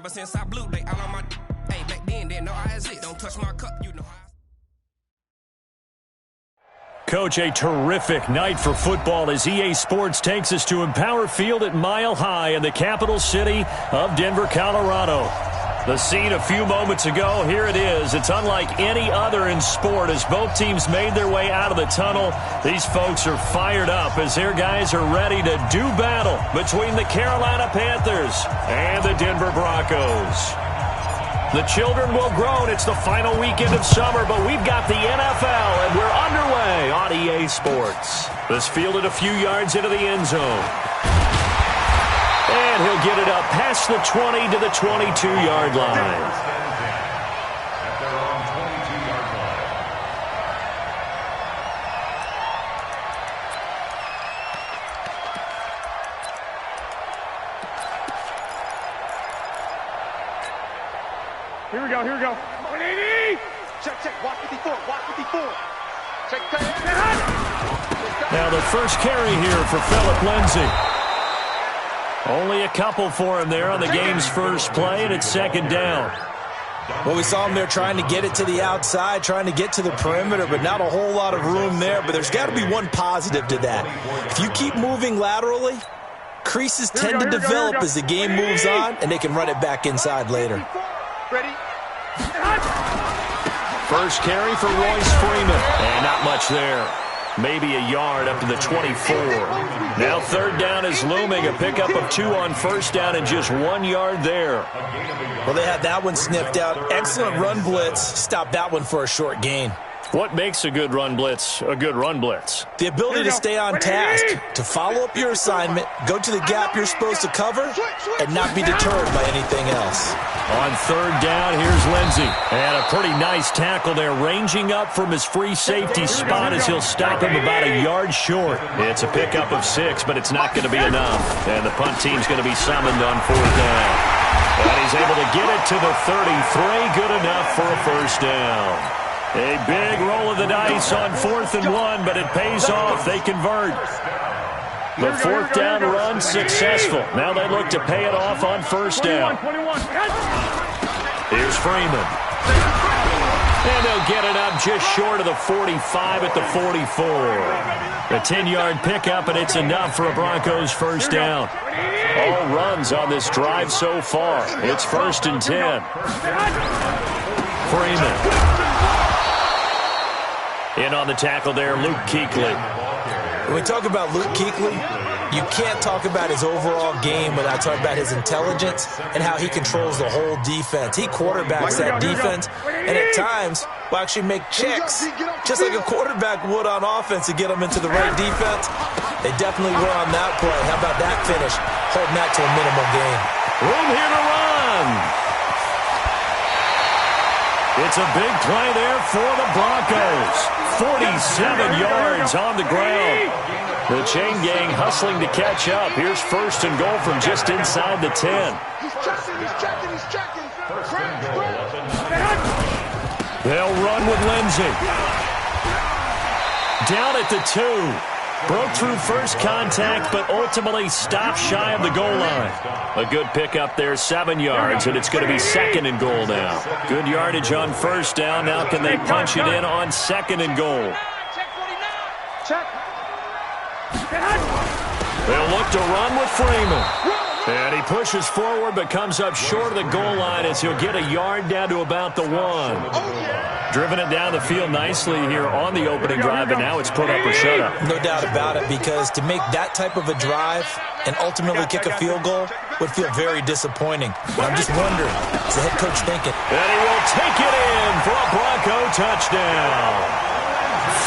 Ever since I blew, they all on my hey, back then, didn't know I exist. Don't touch my cup, you know how. Coach, a terrific night for football as EA Sports takes us to Empower Field at Mile High in the capital city of Denver, Colorado. The scene a few moments ago, here it is. It's unlike any other in sport as both teams made their way out of the tunnel. These folks are fired up as their guys are ready to do battle between the Carolina Panthers and the Denver Broncos. The children will groan. It's the final weekend of summer, but we've got the NFL, and we're underway on EA Sports. This fielded a few yards into the end zone. And he'll get it up past the 20 to the 22-yard line. Here we go, here we go. Come on, 80! Check, check, walk 54, walk 54. Check, now the first carry here for Phillip Lindsay. Only a couple for him there on the game's first play, and it's second down. Well, we saw him there trying to get it to the outside, trying to get to the perimeter, but not a whole lot of room there. But there's got to be one positive to that. If you keep moving laterally, creases tend to develop as the game moves on, and they can run it back inside later. Ready? First carry for Royce Freeman. And not much there. Maybe a yard up to the 24. Now third down is looming. A pickup of 2 on first down and just 1 yard there. Well, they had that one sniffed out. Excellent run blitz. Stopped that one for a short gain. What makes a good run blitz a good run blitz? The ability to stay on task, to follow up your assignment, go to the gap you're supposed to cover, and not be deterred by anything else. On third down, here's Lindsay. And a pretty nice tackle there, ranging up from his free safety spot as he'll stop him about a yard short. It's a pickup of 6, but it's not going to be enough. And the punt team's going to be summoned on fourth down. And he's able to get it to the 33, good enough for a first down. A big roll of the dice on 4th and 1, but it pays off. They convert. The fourth down run successful. Now they look to pay it off on first down. Here's Freeman. And they'll get it up just short of the 45 at the 44. A 10-yard pickup, and it's enough for a Broncos first down. All runs on this drive so far. It's 1st and 10. Freeman. In on the tackle there, Luke Kuechly. When we talk about Luke Kuechly, you can't talk about his overall game without talking about his intelligence and how he controls the whole defense. He quarterbacks that defense, and at times will actually make checks, just like a quarterback would on offense to get them into the right defense. They definitely were on that play. How about that finish? Holding that to a minimum gain. Room here to run. It's a big play there for the Broncos. 47 yards on the ground. The chain gang hustling to catch up. Here's 1st and goal from just inside the 10. He's checking. They'll run with Lindsay. Down at the 2. Broke through first contact, but ultimately stopped shy of the goal line. A good pickup there, 7 yards, and it's going to be 2nd and goal now. Good yardage on first down. Now can they punch it in on 2nd and goal? Check. They'll look to run with Freeman. And he pushes forward but comes up short of the goal line as he'll get a yard down to about the 1. Driven it down the field nicely here on the opening drive, and now it's put up or shut up. No doubt about it, because to make that type of a drive and ultimately kick a field goal would feel very disappointing. But I'm just wondering, what's the head coach thinking? And he will take it in for a Bronco touchdown.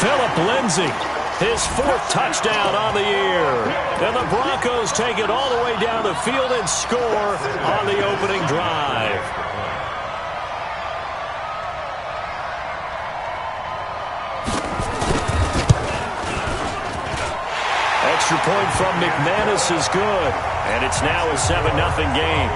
Phillip Lindsay, his 4th touchdown on the year. And the Broncos take it all the way down the field and score on the opening drive. Extra point from McManus is good. And it's now a 7-0 game.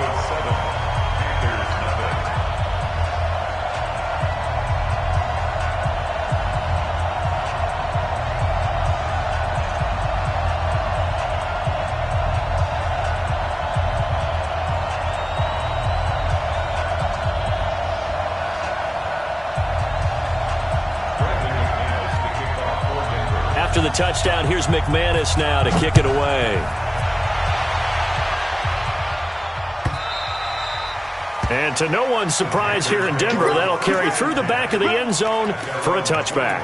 After the touchdown, here's McManus now to kick it away. And to no one's surprise here in Denver, that'll carry through the back of the end zone for a touchback.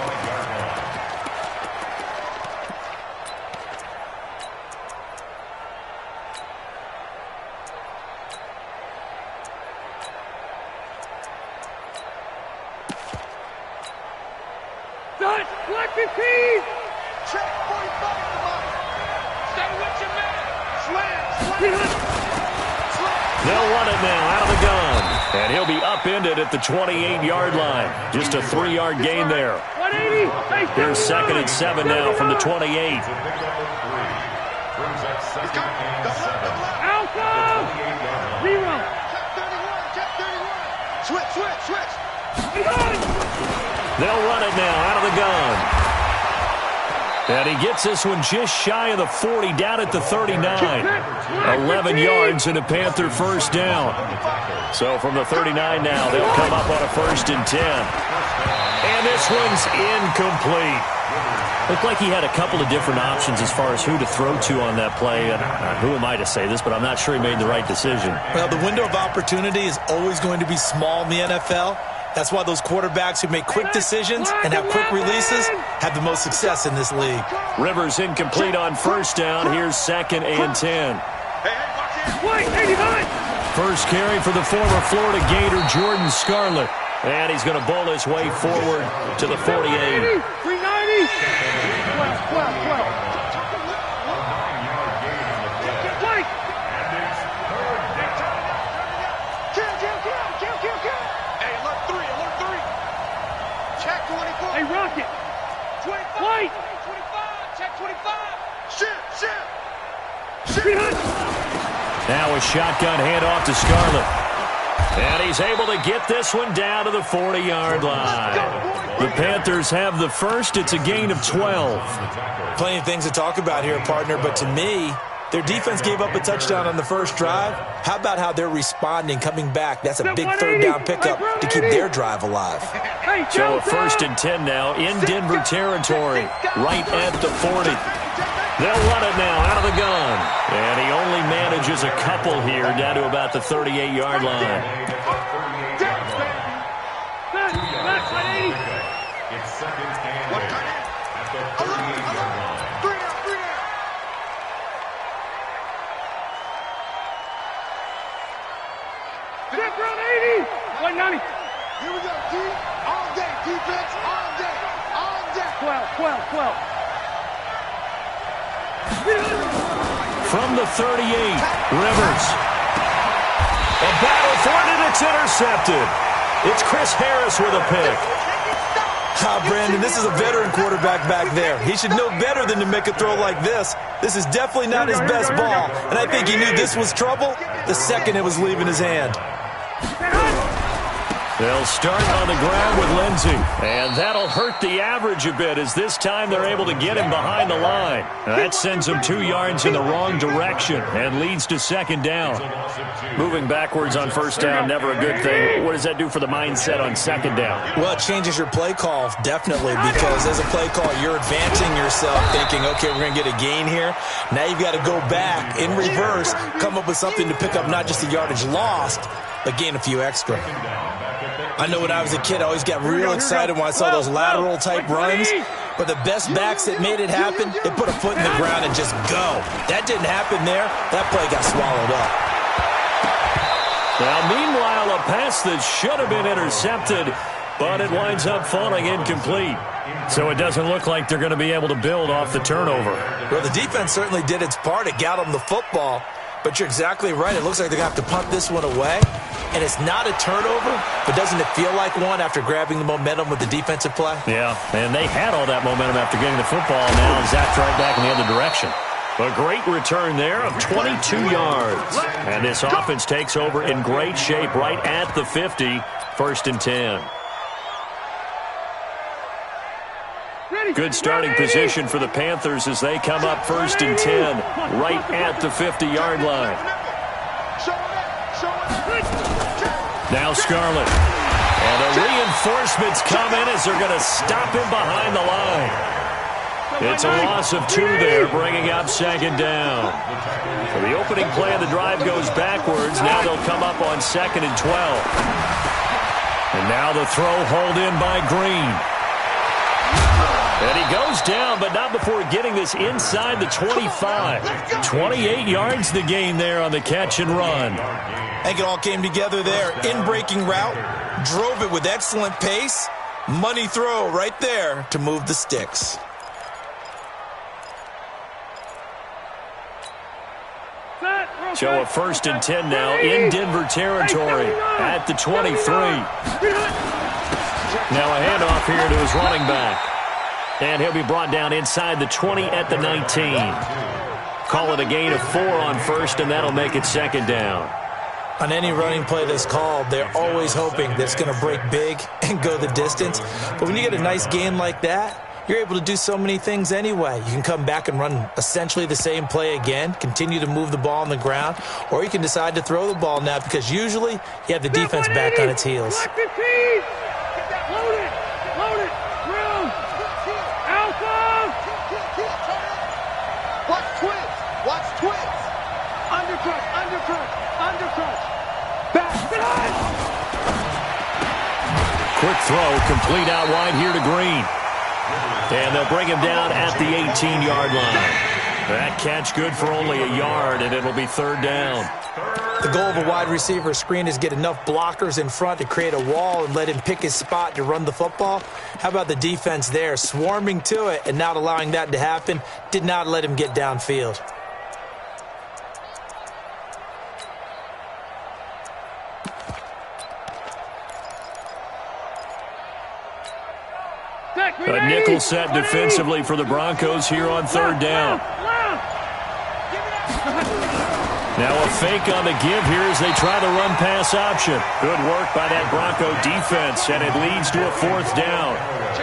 They'll run it now out of the gun. And he'll be upended at the 28-yard line. Just a 3-yard gain there. Here's 2nd and 7 now from the 28. They'll run it now out of the gun. And he gets this one just shy of the 40, down at the 39. 11 yards and a Panther first down. So from the 39 now, they'll come up on a 1st and 10. And this one's incomplete. Looked like he had a couple of different options as far as who to throw to on that play. And who am I to say this, but I'm not sure he made the right decision. Well, the window of opportunity is always going to be small in the NFL. That's why those quarterbacks who make quick decisions and have quick releases have the most success in this league. Rivers incomplete on first down. Here's 2nd and 10. First carry for the former Florida Gator, Jordan Scarlett. And he's going to bowl his way forward to the 48. 390. 12. Hey, Rocket! 25! White! 25! Check 25! Shit! Now a shotgun handoff to Scarlett. And he's able to get this one down to the 40-yard line. The Panthers have the first. It's a gain of 12. Plenty of things to talk about here, partner, but to me, their defense gave up a touchdown on the first drive. How about how they're responding, coming back? That's a big 3rd down pickup to keep their drive alive. So a 1st and 10 now in Denver territory, right at the 40. They'll run it now out of the gun. And he only manages a couple here down to about the 38-yard line. It's 2nd and 8 at the 38-yard line. Round 80. 190. Here we go, D. All day. Defense all day. All day. 12. From the 38, Rivers. A battle for it, and it's intercepted. It's Chris Harris with a pick. Brandon, this is a veteran quarterback back there. He should know better than to make a throw like this. This is definitely not his best ball, and I think he knew this was trouble the second it was leaving his hand. They'll start on the ground with Lindsey, and that'll hurt the average a bit as this time they're able to get him behind the line. That sends him 2 yards in the wrong direction and leads to 2nd down. Moving backwards on first down, never a good thing. What does that do for the mindset on 2nd down? Well, it changes your play call, definitely, because as a play call, you're advancing yourself, thinking, okay, we're going to get a gain here. Now you've got to go back in reverse, come up with something to pick up not just the yardage lost, but gain a few extra. I know when I was a kid, I always got real excited when I saw those lateral-type runs. But the best backs that made it happen, they put a foot in the ground and just go. That didn't happen there. That play got swallowed up. Now, meanwhile, a pass that should have been intercepted, but it winds up falling incomplete. So it doesn't look like they're going to be able to build off the turnover. Well, the defense certainly did its part. It got them the football. But you're exactly right. It looks like they're going to have to punt this one away. And it's not a turnover, but doesn't it feel like one after grabbing the momentum with the defensive play? Yeah, and they had all that momentum after getting the football. Now zapped right back in the other direction. A great return there of 22 yards. And this offense takes over in great shape right at the 50, 1st and 10. Good starting position for the Panthers as they come up 1st and 10, right at the 50-yard line. Now Scarlett. And the reinforcements come in as they're going to stop him behind the line. It's a loss of 2 there, bringing up second down. So the opening play of the drive goes backwards. Now they'll come up on 2nd and 12. And now the throw hauled in by Green. And he goes down, but not before getting this inside the 25. 28 yards the gain there on the catch and run. I think it all came together there. In-breaking route, drove it with excellent pace. Money throw right there to move the sticks. So a 1st and 10 now in Denver territory at the 23. Now a handoff here to his running back. And he'll be brought down inside the 20 at the 19. Call it a gain of 4 on 1st, and that'll make it 2nd down. On any running play that's called, they're always hoping that it's going to break big and go the distance. But when you get a nice gain like that, you're able to do so many things anyway. You can come back and run essentially the same play again, continue to move the ball on the ground, or you can decide to throw the ball now because usually you have the defense back on its heels. Load it, room, alpha. Watch twins. Undercrush. Back. Quick throw, complete out wide here to Green. And they'll bring him down at the 18-yard line. That catch good for only a yard, and it'll be 3rd down. The goal of a wide receiver screen is get enough blockers in front to create a wall and let him pick his spot to run the football. How about the defense there, swarming to it and not allowing that to happen? Did not let him get downfield. A nickel set defensively for the Broncos here on 3rd down. Now a fake on the give here as they try the run-pass option. Good work by that Bronco defense, and it leads to a 4th down.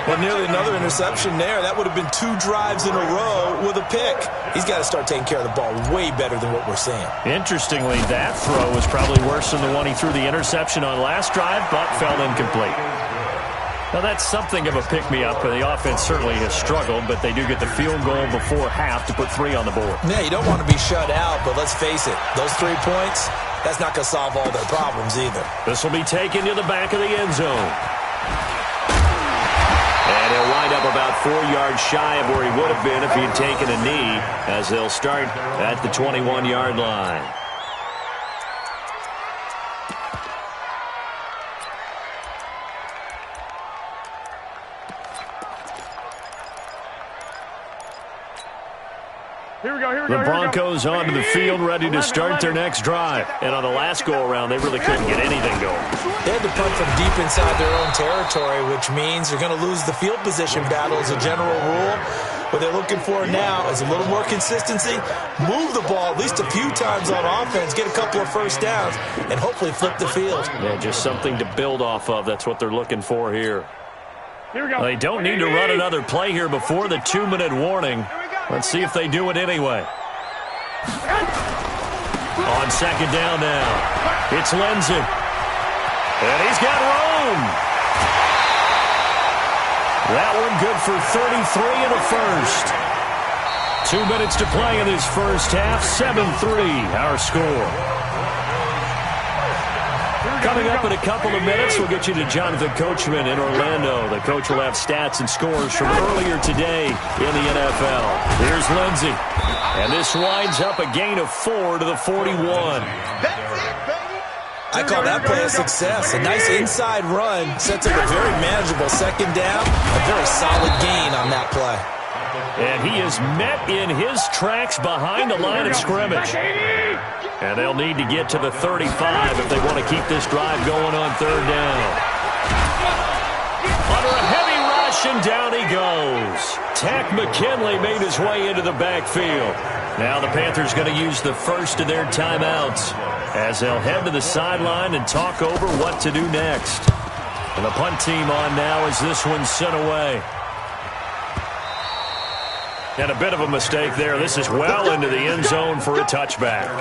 Well, nearly another interception there. That would have been 2 drives in a row with a pick. He's got to start taking care of the ball way better than what we're seeing. Interestingly, that throw was probably worse than the one he threw the interception on last drive, but fell incomplete. Now, that's something of a pick-me-up. The offense certainly has struggled, but they do get the field goal before half to put 3 on the board. Yeah, you don't want to be shut out, but let's face it, those 3 points, that's not going to solve all their problems either. This will be taken to the back of the end zone. And he'll wind up about 4 yards shy of where he would have been if he had taken a knee, as they'll start at the 21-yard line. The Broncos onto the field, ready to start their next drive. And on the last go-around, they really couldn't get anything going. They had to punt from deep inside their own territory, which means they're going to lose the field position battle as a general rule. What they're looking for now is a little more consistency, move the ball at least a few times on offense, get a couple of 1st downs, and hopefully flip the field. Yeah, just something to build off of. That's what they're looking for here. They don't need to run another play here before the 2-minute warning. Let's see if they do it anyway. On 2nd down now, it's Lindsey. And he's got room. That one good for 33 in the 1st. 2 minutes to play in this first half. 7-3 our score. Coming up in a couple of minutes, we'll get you to Jonathan Coachman in Orlando. The coach will have stats and scores from earlier today in the NFL. Here's Lindsey. And this winds up a gain of 4 to the 41. I call that play a success. A nice inside run sets up a very manageable 2nd down. A very solid gain on that play. And he is met in his tracks behind the line of scrimmage. And they'll need to get to the 35 if they want to keep this drive going on 3rd down. Under a heavy rush, and down he goes. Tack McKinley made his way into the backfield. Now the Panthers going to use the first of their timeouts as they'll head to the sideline and talk over what to do next. And the punt team on now as this one's sent away. And a bit of a mistake there. This is well into the end zone for a touchback.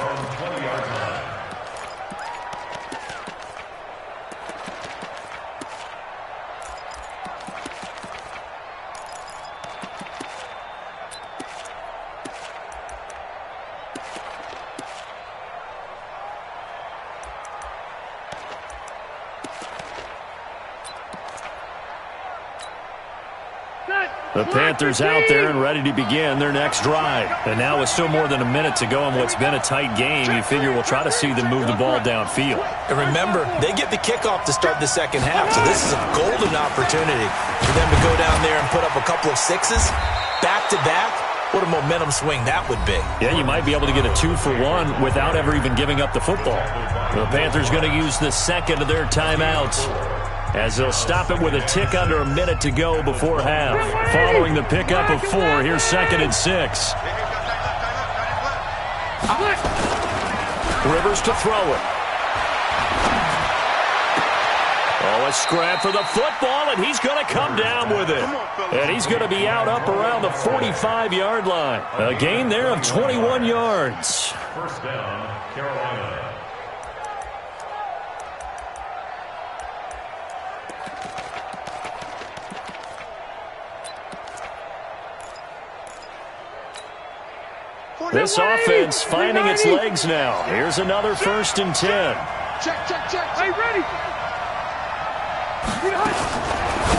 The Panthers out there and ready to begin their next drive. And now with still more than a minute to go in what's been a tight game, you figure we'll try to see them move the ball downfield. And remember, they get the kickoff to start the second half, so this is a golden opportunity for them to go down there and put up a couple of sixes back-to-back. What a momentum swing that would be. Yeah, you might be able to get a 2-for-1 without ever even giving up the football. The Panthers going to use the second of their timeouts, as they'll stop it with a tick under a minute to go before half. Following the pickup of 4, here's 2nd and 6. Rivers to throw it. Oh, a scrap for the football, and he's going to come down with it. And he's going to be out up around the 45-yard line. A gain there of 21 yards. First down, Carolina. This offense finding its legs now. Here's another 1st and 10. Check. Hey, ready.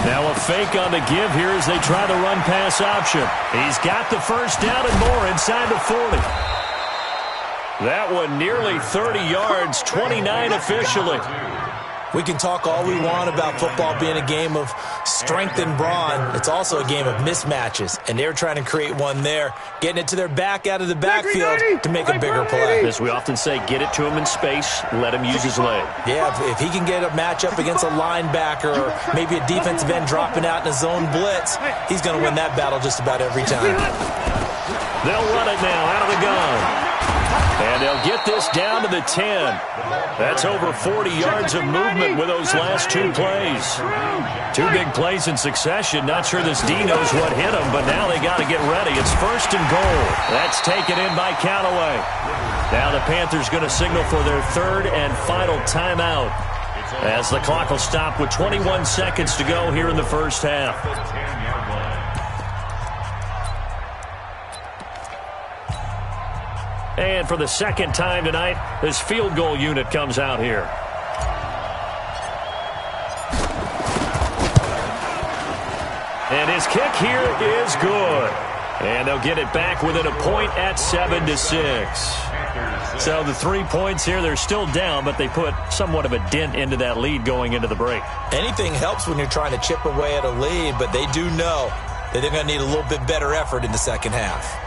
Now a fake on the give here as they try the run-pass option. He's got the first down and more inside the 40. That one nearly 30 yards, 29 officially. We can talk all we want about football being a game of strength and brawn. It's also a game of mismatches, and they're trying to create one there, getting it to their back out of the backfield to make a bigger play. As we often say, get it to him in space, let him use his leg. Yeah, if he can get a matchup against a linebacker or maybe a defensive end dropping out in a zone blitz, he's going to win that battle just about every time. They'll run it now out of the gun. And they'll get this down to the 10. That's over 40 yards of movement with those last 2 plays. 2 big plays in succession. Not sure this D knows what hit him, but now they got to get ready. It's 1st and goal. That's taken in by Callaway. Now the Panthers going to signal for their 3rd and final timeout, as the clock will stop with 21 seconds to go here in the first half. And for the second time tonight, this field goal unit comes out here. And his kick here is good. And they'll get it back within a point at 7-6. So the 3 points here, they're still down, but they put somewhat of a dent into that lead going into the break. Anything helps when you're trying to chip away at a lead, but they do know that they're going to need a little bit better effort in the second half.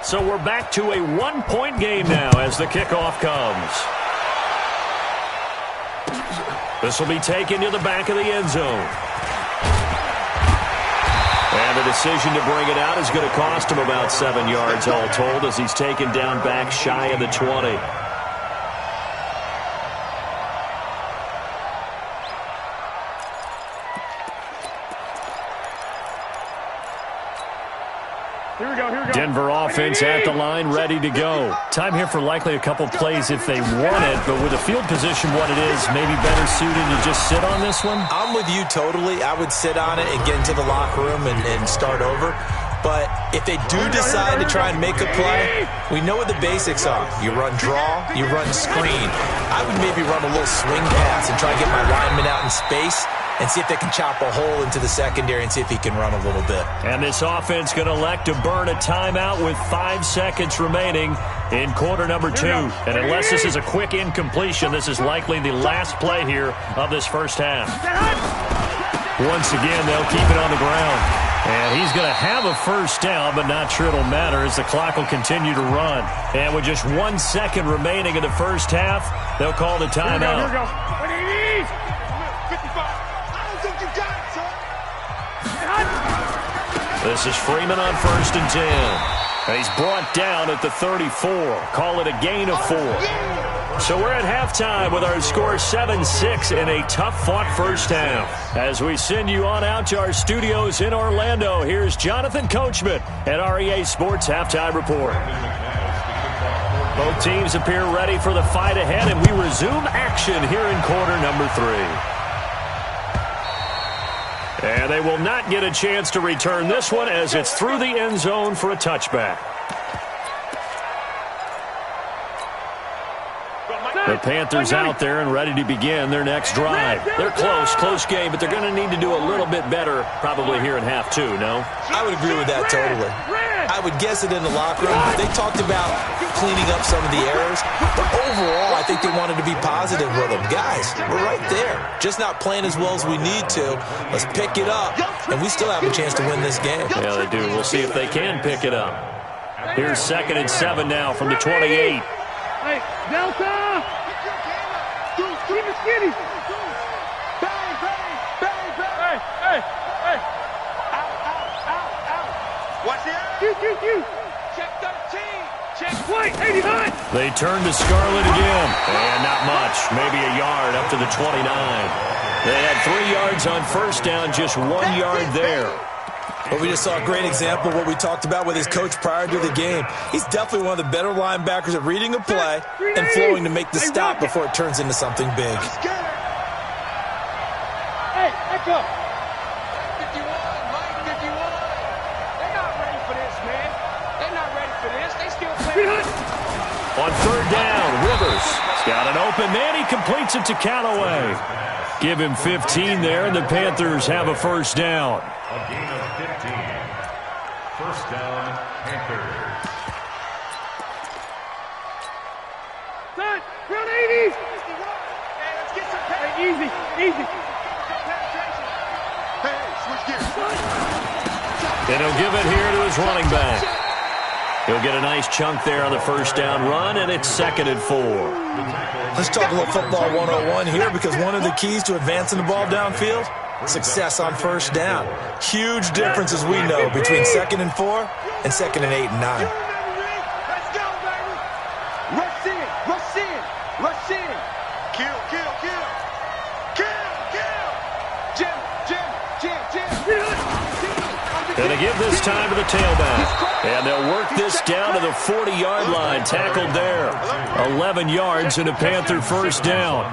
So we're back to a 1-point game now as the kickoff comes. This will be taken to the back of the end zone. And the decision to bring it out is going to cost him about 7 yards all told, as he's taken down back shy of the 20. Denver offense at the line, ready to go. Time here for likely a couple plays if they want it, but with the field position what it is, maybe better suited to just sit on this one? I'm with you totally. I would sit on it and get into the locker room and start over. But if they do decide to try and make a play, we know what the basics are. You run draw, you run screen. I would maybe run a little swing pass and try and get my lineman out in space and see if they can chop a hole into the secondary and see if he can run a little bit. And this offense going to elect to burn a timeout with 5 seconds remaining in quarter number 2. And unless this is a quick incompletion, this is likely the last play here of this first half. Once again, they'll keep it on the ground. And he's going to have a first down, but not sure it'll matter as the clock will continue to run. And with just 1 second remaining in the first half, they'll call the timeout. Here we go. 55. I don't think you got it, son. This is Freeman on 1st and 10. And he's brought down at the 34. Call it a gain of 4. So we're at halftime with our score 7-6 in a tough-fought first half. As we send you on out to our studios in Orlando, here's Jonathan Coachman at REA Sports Halftime Report. Both teams appear ready for the fight ahead, and we resume action here in quarter number 3. And they will not get a chance to return this one as it's through the end zone for a touchback. The Panthers out there and ready to begin their next drive. They're close game, but they're going to need to do a little bit better probably here in half two, no? I would agree with that totally. I would guess it in the locker room. They talked about cleaning up some of the errors, but overall, I think they wanted to be positive with them. Guys, we're right there. Just not playing as well as we need to. Let's pick it up, and we still have a chance to win this game. Yeah, they do. We'll see if they can pick it up. Here's 2nd and 7 now from the 28. Hey, Delta! Keep it skinny! Bang, bang, bang, bang! Hey! Out! Watch it! Q! Check 13! Check white, 89! They turn to Scarlett again. And not much. Maybe a yard up to the 29. They had 3 yards on first down, just 1 yard there. But we just saw a great example of what we talked about with his coach prior to the game. He's definitely one of the better linebackers at reading a play and flowing to make the stop before it turns into something big. Hey, back up. 51, Mike, 51. They're not ready for this, man. They're not ready for this. They still playing. On 3rd down, Rivers got an open man. He completes it to Callaway. Give him 15 there, and the Panthers have a first down. A gain of 15. First down, Panthers. Son, round 80. Hey, let's get some pay. Hey, easy. Hey, switch gears. And he'll give it here to his running back. He'll get a nice chunk there on the first down run, and it's 2nd and 4. Let's talk a little football 101 here, because one of the keys to advancing the ball downfield, success on first down. Huge difference, as we know, between 2nd and 4 and 2nd and 8 and 9. Let's go, baby. Rush in. Kill. Jim. And they give this time to the tailback. And they'll work this down to the 40-yard line. Tackled there. 11 yards and a Panther first down.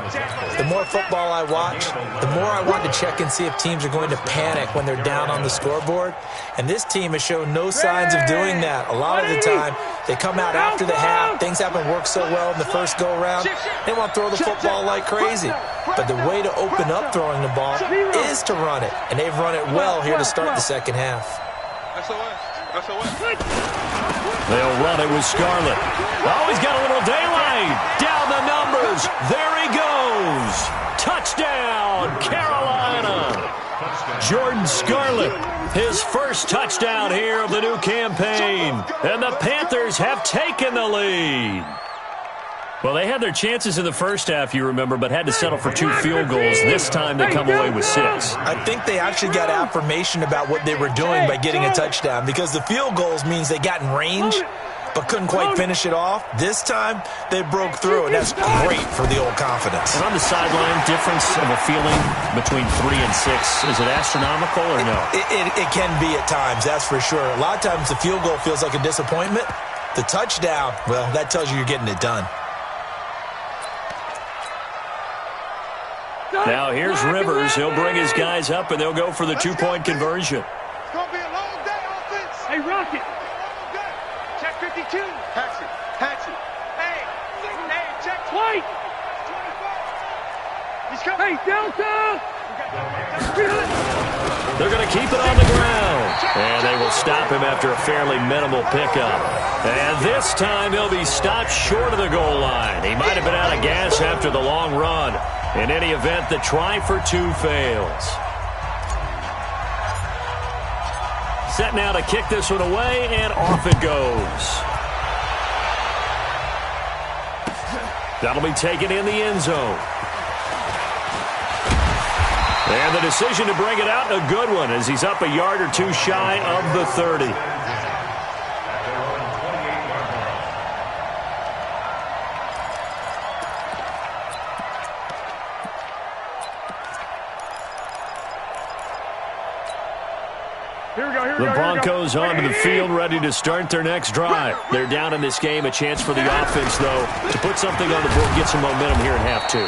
The more football I watch, the more I want to check and see if teams are going to panic when they're down on the scoreboard. And this team has shown no signs of doing that. A lot of the time, they come out after the half. Things haven't worked so well in the first go-around. They want to throw the football like crazy. But the way to open up throwing the ball is to run it. And they've run it well here to start the second half. They'll run it with Scarlett. Oh, he's got a little daylight. Down the numbers. There he goes. Touchdown, Carolina. Jordan Scarlett, his first touchdown here of the new campaign. And the Panthers have taken the lead. Well, they had their chances in the first half, you remember, but had to settle for 2 field goals. This time they come away with 6. I think they actually got affirmation about what they were doing by getting a touchdown, because the field goals means they got in range but couldn't quite finish it off. This time they broke through, and that's great for the old confidence. And on the sideline, difference of a feeling between 3 and 6, is it astronomical or no? It can be at times, that's for sure. A lot of times the field goal feels like a disappointment. The touchdown, well, that tells you you're getting it done. Now here's Rivers. He'll bring his guys up, and they'll go for the 2-point conversion. It's going to be a long day, offense. Hey, Rocket. Check 52. Patch it. Hey, check White. 25. He's coming. Hey, Delta. They're going to keep it on the ground. And they will stop him after a fairly minimal pickup. And this time he'll be stopped short of the goal line. He might have been out of gas after the long run. In any event, the try for 2 fails. Set now to kick this one away, and off it goes. That'll be taken in the end zone. And the decision to bring it out, a good one, as he's up a yard or 2 shy of the 30. The Broncos onto the field, ready to start their next drive. They're down in this game. A chance for the offense, though, to put something on the board, get some momentum here in half 2.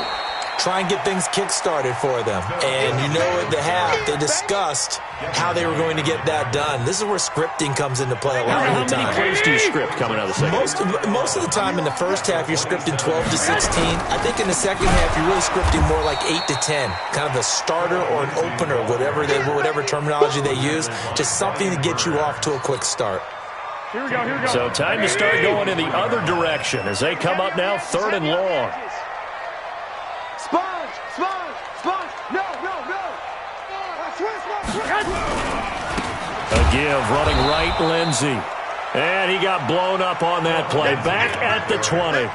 try and get things kick-started for them. And you know at the half, they discussed how they were going to get that done. This is where scripting comes into play a lot of the time. How many plays do you script coming out of the second? Most of the time in the first half, you're scripting 12 to 16. I think in the second half, you're really scripting more like 8 to 10. Kind of a starter or an opener, whatever terminology they use. Just something to get you off to a quick start. Here we go, here we go. So time to start going in the other direction as they come up now 3rd and long. Sponge, sponge, sponge. No, no, no. A give running right, Lindsey. And he got blown up on that play. Back at the 20.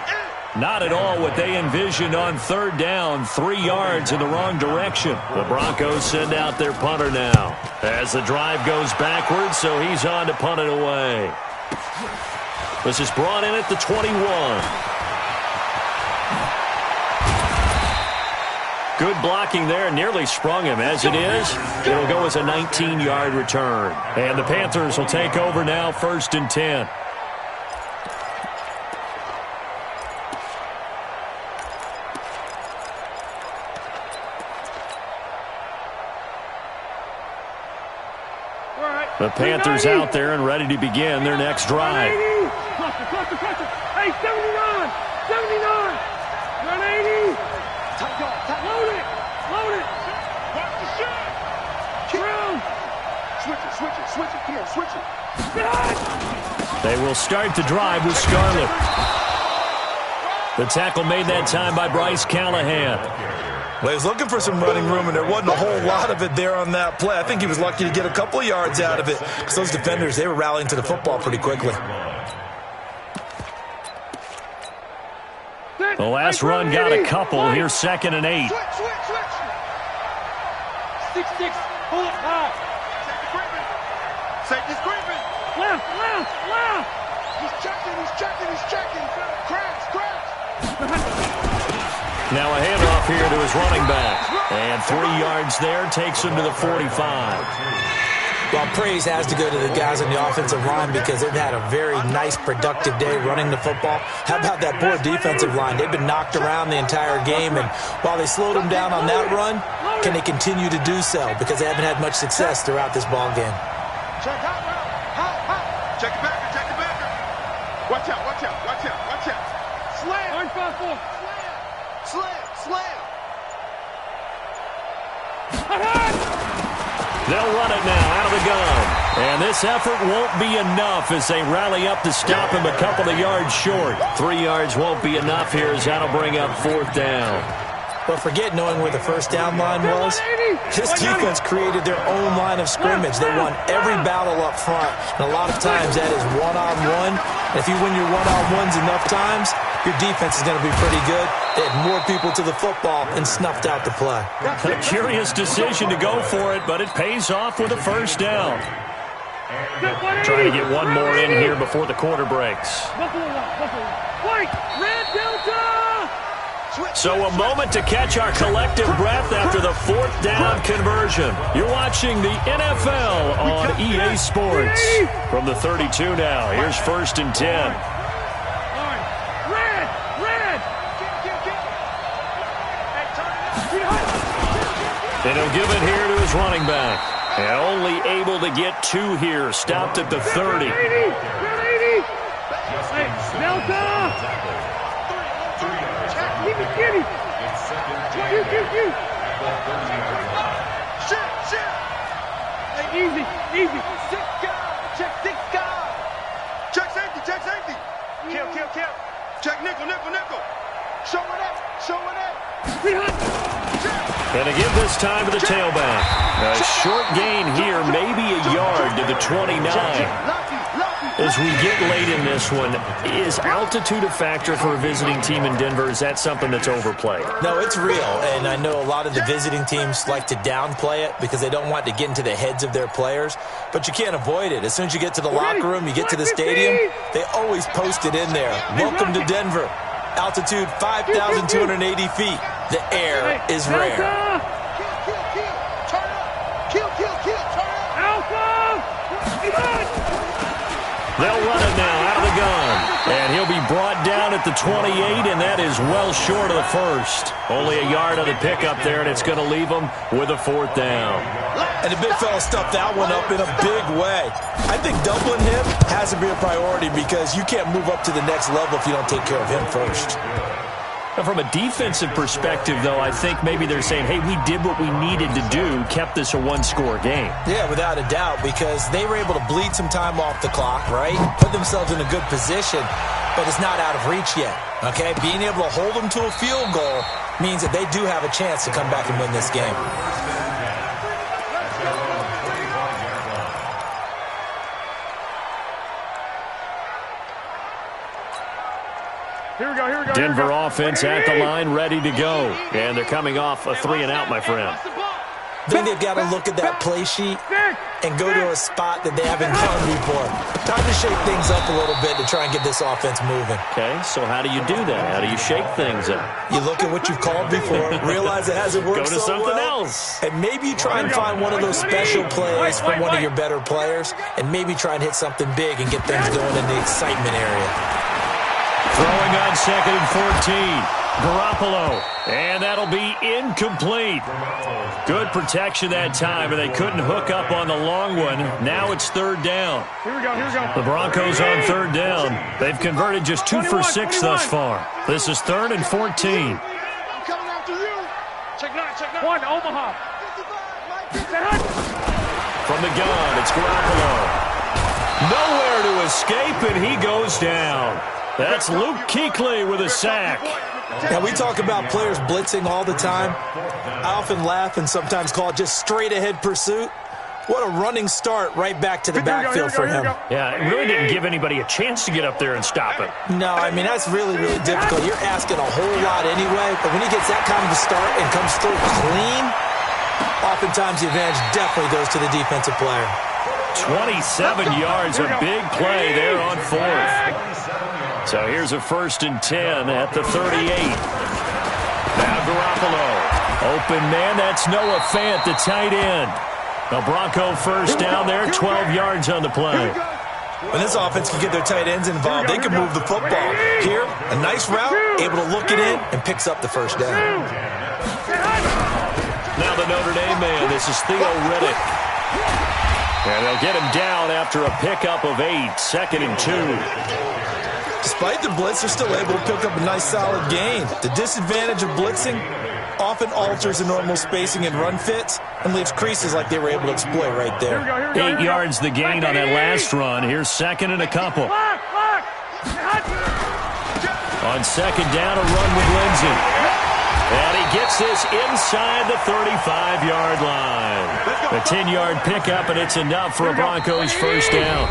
Not at all what they envisioned on 3rd down. 3 yards in the wrong direction. The Broncos send out their punter now as the drive goes backwards, so he's on to punt it away. This is brought in at the 21. Good blocking there, nearly sprung him. As it is, it'll go as a 19-yard return. And the Panthers will take over now, 1st and 10. The Panthers out there and ready to begin their next drive. Cluster. Hey, 79! 79! 180! Load it! Watch the shot! Through! Switch it. Come on, switch it. They will start the drive with Scarlett. The tackle made that time by Bryce Callahan. Well, he was looking for some running room, and there wasn't a whole lot of it there on that play. I think he was lucky to get a couple of yards out of it because those defenders, they were rallying to the football pretty quickly. The last run got a couple. Here's 2nd and 8. Switch. 6-6. Pull it high. Safety's creeping. Left. He's checking. Crash. Now a handoff here to his running back. And 3 yards there takes him to the 45. Well, praise has to go to the guys on the offensive line because they've had a very nice, productive day running the football. How about that poor defensive line? They've been knocked around the entire game, and while they slowed them down on that run, can they continue to do so? Because they haven't had much success throughout this ball game. Check out. Check it backer. Watch out. Slam. 5-4. Slam. They'll run it now out of the gun. And this effort won't be enough as they rally up to stop him a couple of yards short. 3 yards won't be enough here as that'll bring up 4th down. But forget knowing where the first down line was. This defense created their own line of scrimmage. They won every battle up front. And a lot of times that is one-on-one. And if you win your one-on-ones enough times, your defense is going to be pretty good. They had more people to the football and snuffed out the play. A curious decision to go for it, but it pays off with a 1st down. Trying to get one more in here before the quarter breaks. White, red Delta! So a moment to catch our collective breath after the 4th down conversion. You're watching the NFL on EA Sports. From the 32 now, here's 1st and 10. And he'll give it here to his running back. And only able to get 2 here. Stopped at the 30. Easy. Check safety. Kill. Check nickel. Show it up. And to give this time to the tailback. A short gain here, maybe a yard to the 29. As we get late in this one, is altitude a factor for a visiting team in Denver? Is that something that's overplayed? No, it's real, and I know a lot of the visiting teams like to downplay it because they don't want to get into the heads of their players, but you can't avoid it. As soon as you get to the locker room, you get to the stadium, they always post it in there. Welcome to Denver. Altitude 5,280 feet. The air is rare. They'll run it now out of the gun. And he'll be brought down at the 28, and that is well short of the first. Only a yard of the pickup there, and it's going to leave them with a 4th down. And the big fella stuffed that one up in a big way. I think doubling him has to be a priority because you can't move up to the next level if you don't take care of him first. From a defensive perspective, though, I think maybe they're saying, hey, we did what we needed to do, kept this a one-score game. Yeah, without a doubt, because they were able to bleed some time off the clock, right? Put themselves in a good position, but it's not out of reach yet, okay? Being able to hold them to a field goal means that they do have a chance to come back and win this game. Here we go, here we go. Denver offense at the line, ready to go. And they're coming off a 3-and-out, my friend. I think they've got to look at that play sheet and go to a spot that they haven't gone before. Time to shake things up a little bit to try and get this offense moving. Okay, so how do you do that? How do you shake things up? You look at what you've called before, realize it hasn't worked Go to so something well, else. and maybe you try and find one of those special plays from one of your better players, and maybe try and hit something big and get things going in the excitement area. Throwing on 2nd and 14. Garoppolo. And that'll be incomplete. Good protection that time, and they couldn't hook up on the long one. Now it's 3rd down. Here we go, here we go. The Broncos on 3rd down. They've converted just 2 for 6 thus far. This is 3rd and 14. I'm coming after you. Check 9, check 9. 1, Omaha. From the gun, it's Garoppolo. Nowhere to escape, and he goes down. That's Luke Kuechly with a sack. Now, we talk about players blitzing all the time. I often laugh and sometimes call it just straight-ahead pursuit. What a running start right back to the backfield for him. Yeah, it really didn't give anybody a chance to get up there and stop it. No, I mean, that's really, really difficult. You're asking a whole lot anyway, but when he gets that kind of a start and comes through clean, oftentimes the advantage definitely goes to the defensive player. 27 yards, a big play there on 4th. So here's a 1st and 10 at the 38. Now Garoppolo. Open man, that's Noah Fant, the tight end. The Bronco 1st down there, 12 yards on the play. When this offense can get their tight ends involved, they can move the football. Here, a nice route, able to look it in, and picks up the 1st down. Now the Notre Dame man, this is Theo Riddick. And they'll get him down after a pickup of 8, 2nd and 2. Despite the blitz, they're still able to pick up a nice solid gain. The disadvantage of blitzing often alters the normal spacing and run fits and leaves creases like they were able to exploit right there. 8 yards the gain on that last run. Here's 2nd and a couple. On 2nd down, a run with Lindsey. And he gets this inside the 35-yard line. A 10-yard pickup, and it's enough for a Broncos 1st down.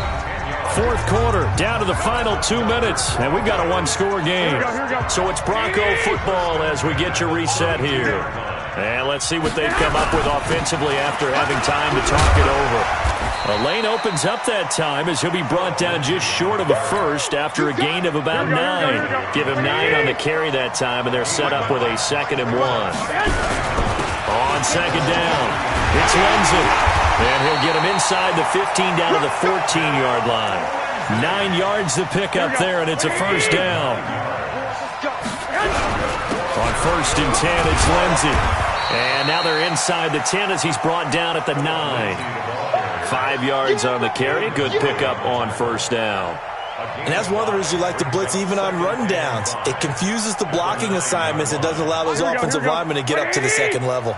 4th quarter, down to the final 2 minutes, and we've got a one-score game. So it's Bronco football as we get you reset here. And let's see what they've come up with offensively after having time to talk it over. A lane opens up that time as he'll be brought down just short of a 1st after a gain of about 9. Give him 9 on the carry that time, and they're set up with a 2nd and 1. On 2nd down, it's Lindsey. And he'll get him inside the 15 down to the 14-yard line. 9 yards to pick up there, and it's a 1st down. On 1st and 10, it's Lindsey. And now they're inside the 10 as he's brought down at the 9. 5 yards on the carry. Good pickup on 1st down. And that's one of the reasons you like to blitz even on rundowns. It confuses the blocking assignments. It doesn't allow those offensive linemen to get up to the 2nd level.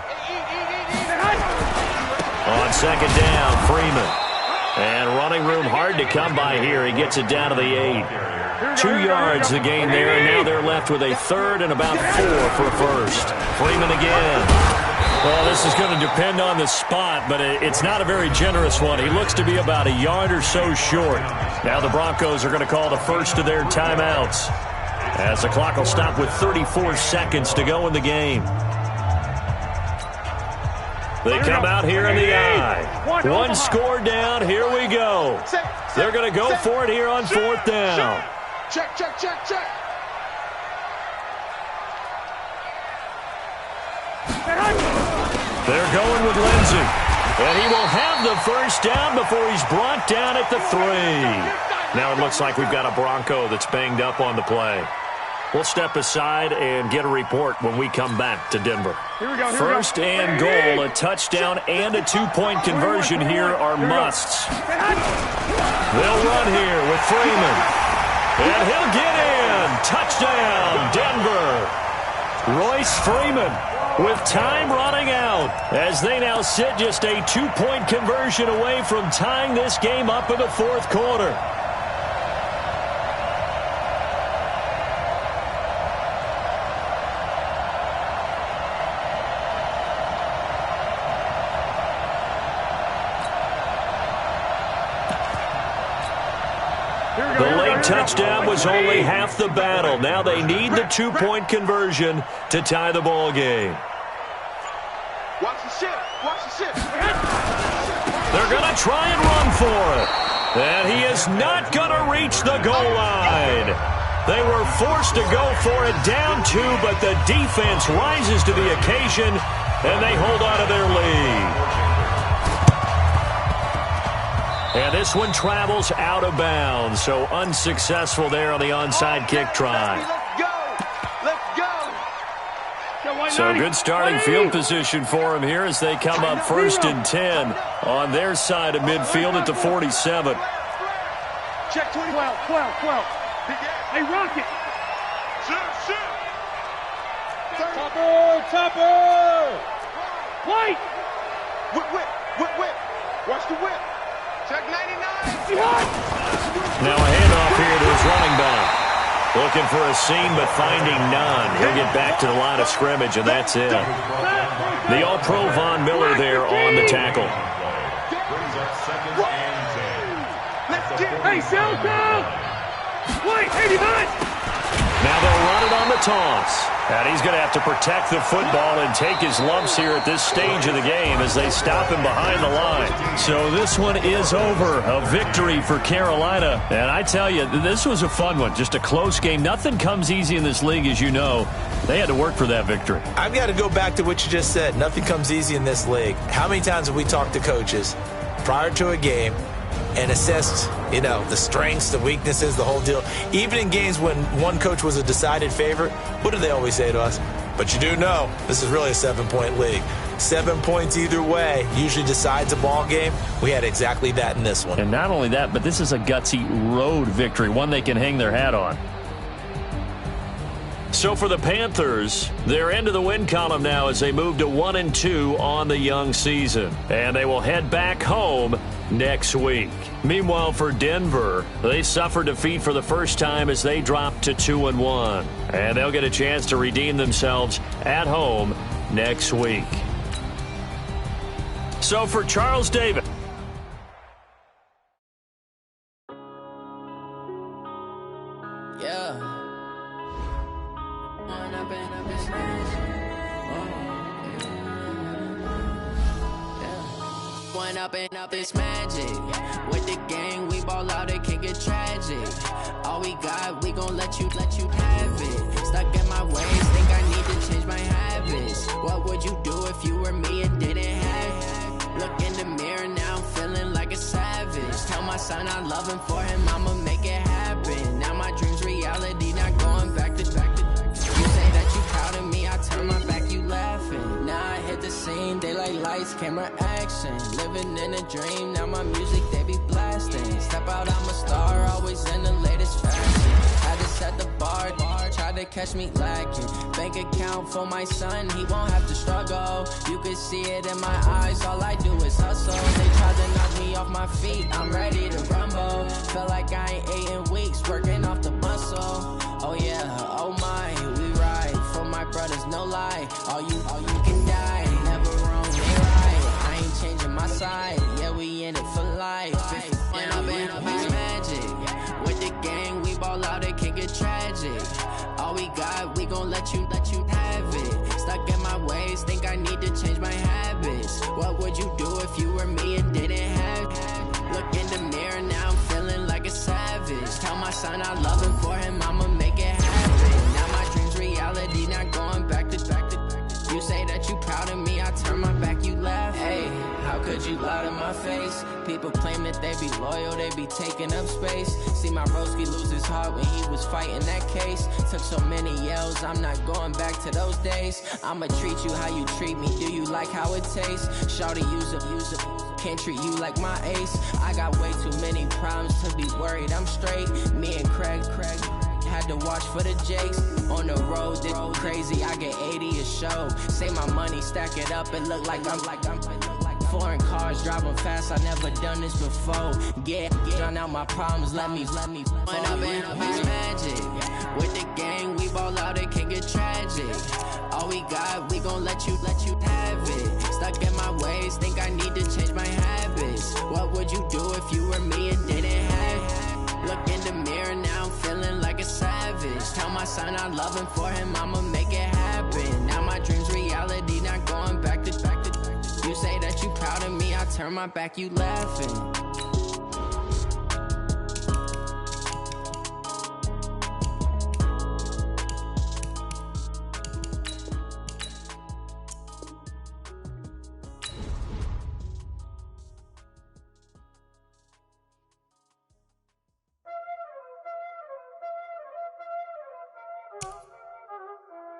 On 2nd down, Freeman. And running room hard to come by here. He gets it down to the 8. 2 yards the gain there, and now they're left with a 3rd and about 4 for a 1st. Freeman again. Well, this is going to depend on the spot, but it's not a very generous one. He looks to be about a yard or so short. Now the Broncos are going to call the first of their timeouts, as the clock will stop with 34 seconds to go in the game. They come out here in the eye. One score down. Here we go. They're going to go for it here on 4th down. Check, check, check, check. They're going with Lindsey. And he will have the 1st down before he's brought down at the 3. Now it looks like we've got a Bronco that's banged up on the play. We'll step aside and get a report when we come back to Denver. Here we go. First and goal, a touchdown and a two-point conversion here are musts. They'll run here with Freeman. And he'll get in. Touchdown, Denver. Royce Freeman with time running out as they now sit just a two-point conversion away from tying this game up in the fourth quarter. The late touchdown was only half the battle. Now they need the two-point conversion to tie the ball game. Watch the ship. Watch the ship. They're going to try and run for it. And he is not going to reach the goal line. They were forced to go for it down two, but the defense rises to the occasion, and they hold on to their lead. And this one travels out of bounds, so unsuccessful there on the onside kick try. Let's go. So good starting field position for him here as they come up 1st and 10 on their side of midfield at the 47. Check 20. 12. Hey, Rocket. Shoot. Topper. White. Whip. Watch the whip. Check 99. Now a handoff here to his running back. Looking for a seam, but finding none. He'll get back to the line of scrimmage, and that's it. The All-Pro Von Miller there on the tackle. Hey, Selko! White, 89! Now they'll run it on the toss. And he's going to have to protect the football and take his lumps here at this stage of the game as they stop him behind the line. So this one is over. A victory for Carolina. And I tell you, this was a fun one. Just a close game. Nothing comes easy in this league, as you know. They had to work for that victory. I've got to go back to what you just said. Nothing comes easy in this league. How many times have we talked to coaches prior to a game and assessed, the strengths, the weaknesses, the whole deal? Even in games when one coach was a decided favorite, what do they always say to us? But you do know this is really a 7-point league. 7 points either way usually decides a ball game. We had exactly that in this one. And not only that, but this is a gutsy road victory, one they can hang their hat on. So for the Panthers, they're into the win column now as they move to 1-2 on the young season. And they will head back home next week. Meanwhile, for Denver, they suffered defeat for the first time as they dropped to 2-1. And they'll get a chance to redeem themselves at home next week. So for Charles Davis. Up this magic with the gang, we ball out, it can get tragic. All we got, we gon' let you have it. Stuck in my ways, think I need to change my habits. What would you do if you were me and didn't have it? Look in the mirror now, I'm feeling like a savage. Tell my son I love him, for him I'ma make it happen. Now my dreams reality, not going back to. You say that you proud of me, I turn my back, you laughing. Now I hit the scene, daylight lights, camera action. Living in a dream, now my music they be blasting. Step out, I'm a star, always in the latest fashion. Had to set the bar, try to catch me lacking. Bank account for my son, he won't have to struggle. You can see it in my eyes, all I do is hustle. They tried to knock me off my feet, I'm ready to rumble. Feel like I ain't ate in weeks, working off the muscle. Oh yeah, oh my, we ride for my brothers, no lie. All you can die, never wrong, they right. I ain't changing my side, yeah, we in it for life. When I've been up is magic. With the gang, we ball out, it can get tragic. All we got, we gon' let you have it. Stuck in my ways, think I need to change my habits. What would you do if you were me and didn't have it? Look in the mirror, now I'm feeling like a savage. Tell my son I love him, for him I'ma make it happen. Now my dreams reality, not going back to. You say that you proud of me, I turn my back, you laugh. Hey, how could would you lie to my face? People claim that they be loyal, they be taking up space. See my broski lose his heart when he was fighting that case. Took so many yells, I'm not going back to those days. I'ma treat you how you treat me, do you like how it tastes? Shawty, use up, can't treat you like my ace. I got way too many problems to be worried, I'm straight. Me and Craig had to watch for the Jakes. On the road, this crazy, I get 80 a show. Say my money, stack it up, it look like I'm foreign cars, driving fast, I never done this before. Get drown out my problems, let me When up in this magic, with the gang, we ball out, it can get tragic. All we got, we gon' let you have it. Stuck in my ways, think I need to change my habits. What would you do if you were me and didn't have it? Look in the mirror, now I'm feeling like a savage. Tell my son I love him, for him I'ma make it happen. Now my dream's reality, not going back to. You say that you proud of me, I turn my back, you laughing.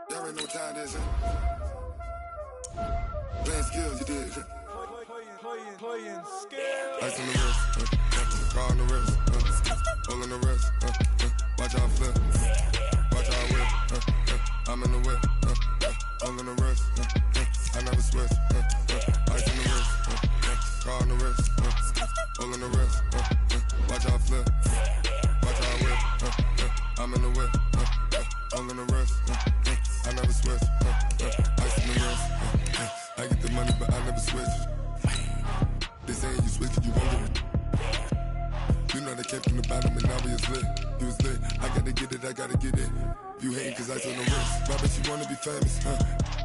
Y'all already know what time it is, huh? Playing skills, you did. Playing skills. Ice on the wrist, car on the wrist, hole in the wrist, watch how I flip, watch how I whip, I'm in the whip, hole in the wrist, I never switch, ice on the wrist, car on the wrist, hole in the wrist, watch how I flip, watch how I whip, I'm in the whip, hole in the wrist, I never switch, ice on the wrist, I get the money but I never switch. They saying you switch it, you won't get it. You know they came from the bottom and now we is lit. You was lit, I gotta get it, I gotta get it. You hating cause ice on the wrist. Why bet you wanna be famous,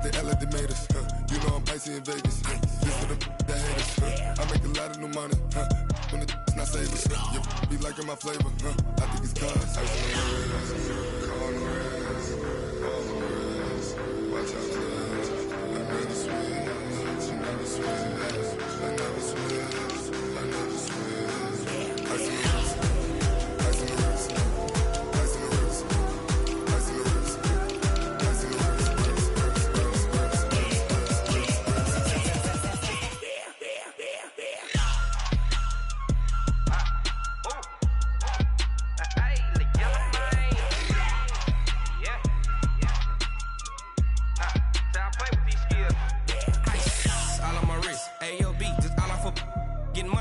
They act like they made us, You know I'm icy in Vegas, This for the that hate us, I make a lot of new money, When it's not savers, You be liking my flavor, I think it's cause ice on the wrist, car on the wrist, all the wrist, watch out for this. I never switch, you never switch. I never switch, I never switch. Ice in the wrist, ice in the wrist, ice in the wrist, ice in the wrist, ice in the wrist,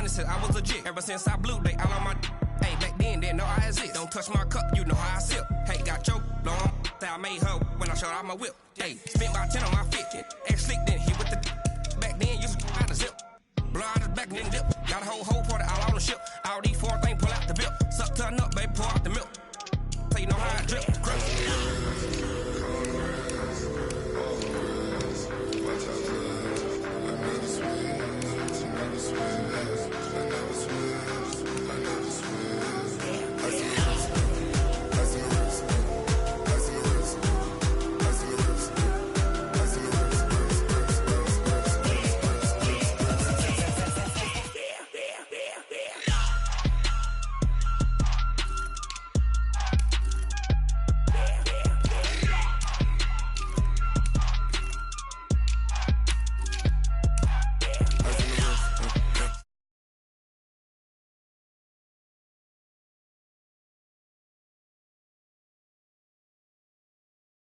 Said I was legit ever since I blew they all on my. Hey, back then didn't know I exist. Don't touch my cup, you know how I sip. Hey, got choked, blown on. I made her when I showed out my whip. Hey, spent about 10 on my fit. Ex slick then hit with the. Back then used to out the zip.